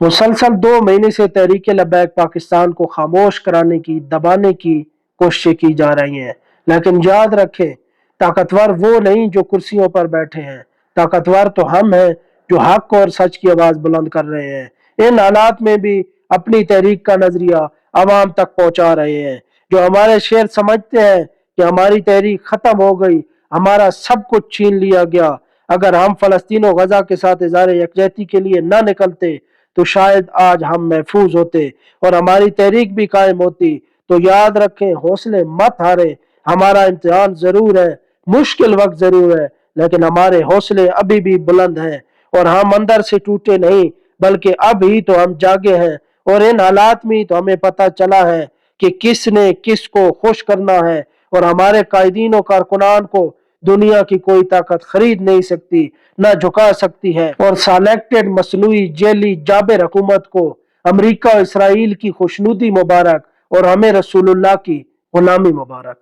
मुसलसल 2 महीने से तहरीक लब्बैक पाकिस्तान को खामोश कराने की, दबाने की कोशिशें की जा रही हैं, लेकिन याद रखें, ताकतवर वो नहीं जो कुर्सियों पर बैठे हैं, ताकतवर तो हम हैं जो हक और सच की आवाज बुलंद कर रहे हैं। इन हालात में भी अपनी तहरीक का नजरिया आवाम तक पहुंचा रहे हैं। जो हमारे शेर समझते हैं कि हमारी तहरीक खत्म हो गई, हमारा सब कुछ छीन लिया गया, अगर हम फलस्तीन और गजा के साथ इज़हार यकजहती के लिए न निकलते तो शायद आज हम महफूज होते और हमारी तहरीक भी कायम होती। तो याद रखें, हौसले मत हारे, हमारा इम्तिहान जरूर है, मुश्किल वक्त जरूर है, लेकिन हमारे हौसले अभी भी बुलंद हैं और हम अंदर से टूटे नहीं, बल्कि अब ही तो हम जागे हैं। और इन हालात में तो हमें पता चला है कि किसने किसको खुश करना है, और हमारे कायदीन और कारकुनान को दुनिया की कोई ताकत खरीद नहीं सकती, न झुका सकती है। और सालेक्टेड मसनूई जेली जाबिर हुकूमत को अमेरिका और इसराइल की खुशनुदी मुबारक और हमें रसूलुल्लाह की गुलामी मुबारक।